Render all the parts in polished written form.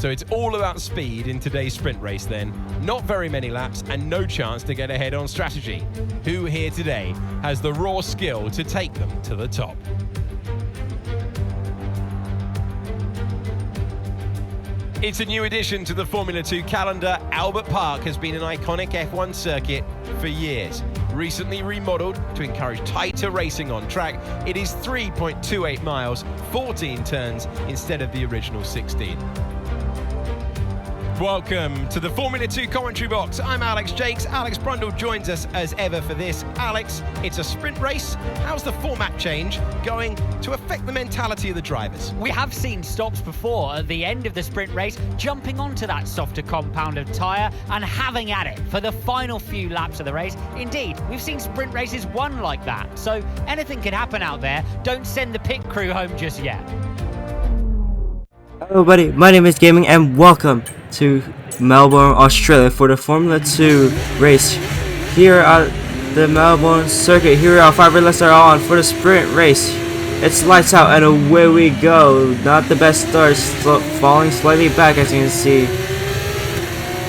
So it's all about speed in today's sprint race then. Not very many laps and no chance to get ahead on strategy. Who here today has the raw skill to take them to the top? It's a new addition to the Formula 2 calendar. Albert Park has been an iconic F1 circuit for years. Recently remodeled to encourage tighter racing on track, it is 3.28 miles, 14 turns instead of the original 16. Welcome to the Formula 2 commentary box. I'm Alex Jakes. Alex Brundle joins us as ever for this. Alex, it's a sprint race. How's the format change going to affect the mentality of the drivers? We have seen stops before at the end of the sprint race, jumping onto that softer compounded tyre and having at it for the final few laps of the race. Indeed, we've seen sprint races won like that. So anything can happen out there. Don't send the pit crew home just yet. Hello everybody, my name is Gaming and welcome to Melbourne, Australia for the Formula 2 race here at the Melbourne circuit. Here our 5 red lights are on for the sprint race. It's lights out and away we go. Not the best start, falling slightly back as you can see.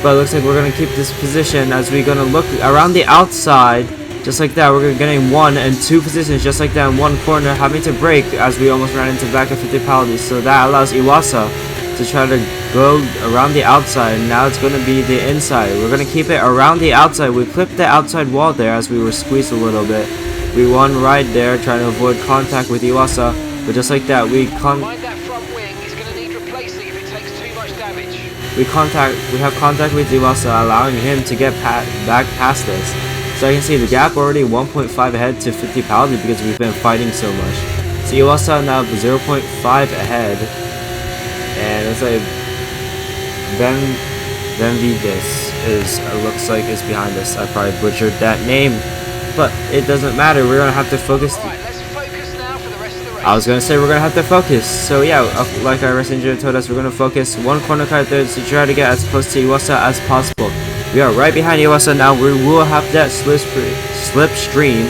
But it looks like we're going to keep this position as we're going to look around the outside. Just like that, we're getting 1 and 2 positions just like that in one corner, having to brake as we almost ran into back of 50 penalties. So that allows Iwasa to try to go around the outside. Now it's going to be the inside. We're going to keep it around the outside. We clipped the outside wall there as we were squeezed a little bit. We won right there, trying to avoid contact with Iwasa. But just like that, we Mind that front wing is going to need replacing if it takes too much damage. We have contact with Iwasa, allowing him to get back past us. So you can see the gap already 1.5 ahead to 50 penalty because we've been fighting so much. So Iwasa now 0.5 ahead. And it's like vids looks like is behind us. I probably butchered that name. But it doesn't matter, we're gonna have to focus. Alright, let's focus now for the rest of the race. I was gonna say we're gonna have to focus. So yeah, like our race engineer told us, we're gonna focus one corner car there to try to get as close to Iwasa as possible. We are right behind Iwasa now. We will have that slipstream.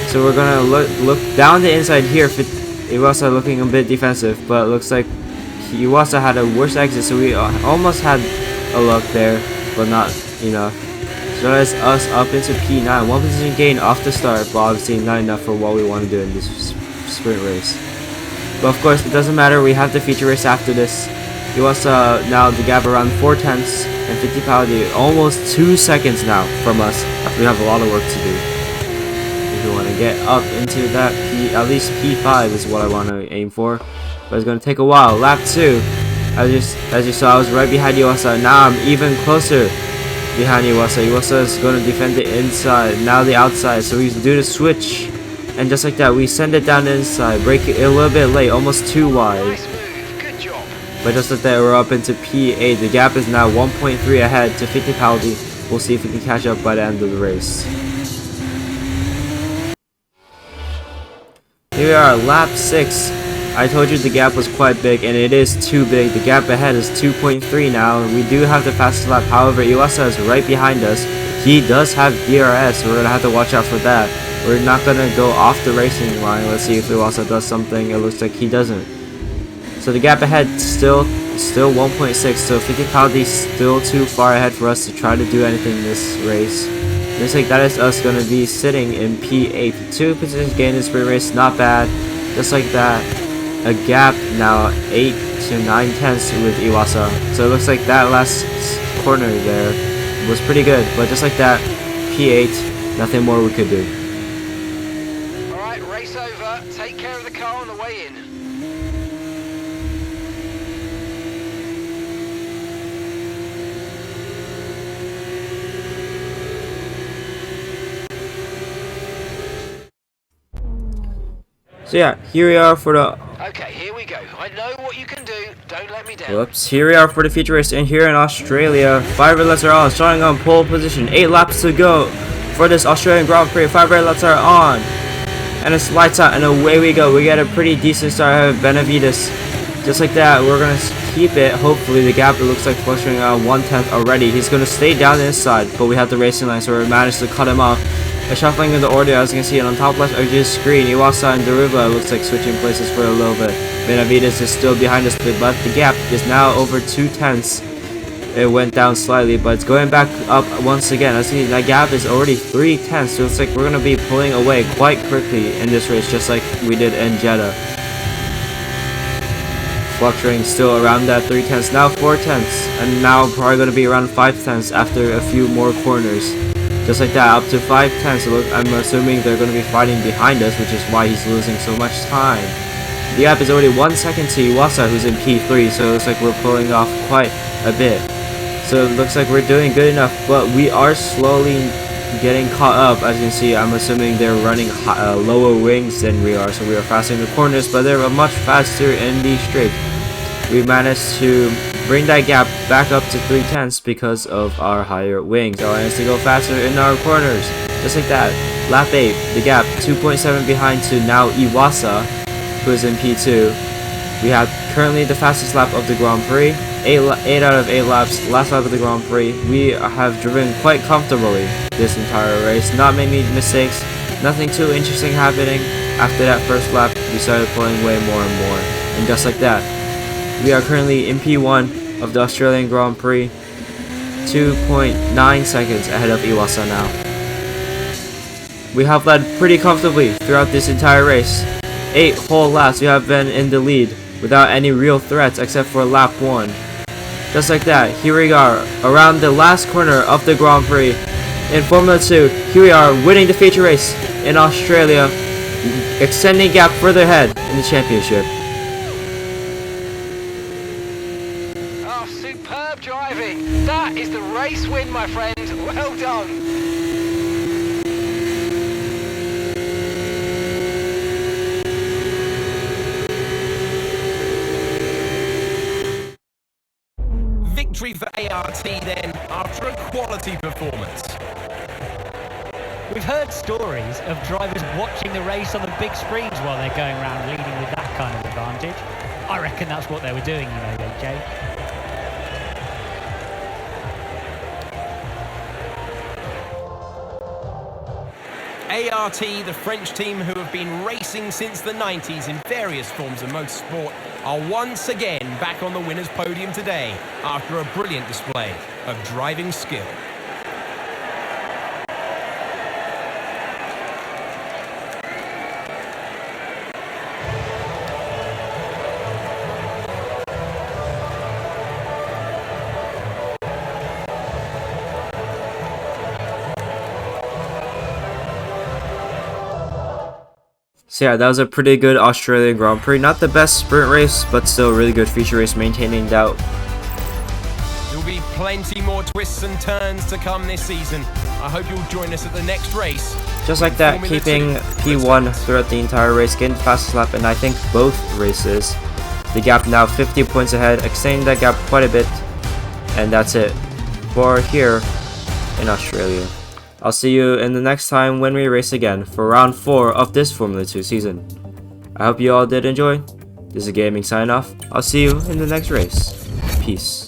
So we're gonna look down the inside here. Iwasa looking a bit defensive, but it looks like Iwasa had a worse exit, so we almost had a look there, but not enough. So that's us up into P9. 1 position gain off the start, but obviously not enough for what we want to do in this sprint race. But of course, it doesn't matter. We have the feature race after this. Iwasa now the gap around 4/10 and 50 penalty, almost 2 seconds now from us. We have a lot of work to do. If we want to get up into that at least P5 is what I want to aim for. But it's going to take a while. Lap 2, as you saw, I was right behind Iwasa. Now I'm even closer behind Iwasa. Iwasa is going to defend the inside, now the outside. So we do the switch, and just like that, we send it down the inside. Break it a little bit late, almost too wide. Nice move, good job. But just like that, we're up into P8. The gap is now 1.3 ahead to 50 penalty. We'll see if we can catch up by the end of the race. Here we are, lap 6. I told you the gap was quite big, and it is too big. The gap ahead is 2.3 now. We do have the fastest lap. However, Iwasa is right behind us. He does have DRS, so we're going to have to watch out for that. We're not going to go off the racing line. Let's see if Iwasa does something. It looks like he doesn't. So the gap ahead still 1.6, so 50 penalty still too far ahead for us to try to do anything in this race. Looks like that is us going to be sitting in P8. 2 positions gain in this sprint race, not bad. Just like that, a gap now 8 to 9/10 with Iwasa. So it looks like that last corner there was pretty good, but just like that, P8, nothing more we could do. Alright, race over. Take care of the car on the way in. So yeah, here we are for the Okay, here we go. I know what you can do. Don't let me down. whoops. Here we are for the feature race, and here in Australia, 5 red lights are on, starting on pole position. 8 laps to go for this Australian Grand Prix. 5 red lights are on, and it's lights out, and away we go. We get a pretty decent start ahead of Benavides. Just like that, we're gonna keep it. Hopefully, the gap, it looks like fluctuating around 1/10 already. He's gonna stay down the inside, but we have the racing line, so we managed to cut him off. A shuffling of the order, as you can see, and on top left of your screen, Iwasa and Daruba looks like switching places for a little bit. Benavides is still behind us, but the gap is now over 2/10. It went down slightly, but it's going back up once again. I see that gap is already 3/10, so it's like we're gonna be pulling away quite quickly in this race, just like we did in Jeddah. Fluctuating still around that 3/10, now 4/10, and now probably gonna be around 5/10 after a few more corners. Just like that, up to 5/10. So look, I'm assuming they're going to be fighting behind us, which is why he's losing so much time. The gap is already 1 second to Iwasa, who's in P3, so it looks like we're pulling off quite a bit. So it looks like we're doing good enough, but we are slowly getting caught up. As you can see, I'm assuming they're running lower wings than we are, so we are faster in the corners, but they're much faster in the straight. We managed to bring that gap back up to 3/10 because of our higher wings. So I managed to go faster in our corners. Just like that. Lap 8, the gap 2.7 behind to now Iwasa, who is in P2. We have currently the fastest lap of the Grand Prix. 8 out of 8 laps, last lap of the Grand Prix. We have driven quite comfortably this entire race. Not many mistakes, nothing too interesting happening. After that first lap, we started pulling way more and more. And just like that, we are currently in P1 of the Australian Grand Prix, 2.9 seconds ahead of Iwasa now. We have led pretty comfortably throughout this entire race. 8 whole laps we have been in the lead without any real threats except for lap 1. Just like that, here we are around the last corner of the Grand Prix in Formula 2. Here we are winning the feature race in Australia, extending gap further ahead in the championship. Superb driving. That is the race win, my friend. Well done. Victory for ART then, after a quality performance. We've heard stories of drivers watching the race on the big screens while they're going around leading with that kind of advantage. I reckon that's what they were doing, you know, AJ. ART, the French team who have been racing since the 90s in various forms of motorsport, are once again back on the winner's podium today after a brilliant display of driving skill. So yeah, that was a pretty good Australian Grand Prix. Not the best sprint race, but still a really good feature race, maintaining that. There'll be plenty more twists and turns to come this season. I hope you'll join us at the next race. Just like that, keeping P1 throughout the entire race, getting the fastest lap, and I think both races. The gap now 50 points ahead, extending that gap quite a bit. And that's it for here in Australia. I'll see you in the next time when we race again for round 4 of this Formula 2 season. I hope you all did enjoy. This is a gaming sign off. I'll see you in the next race. Peace.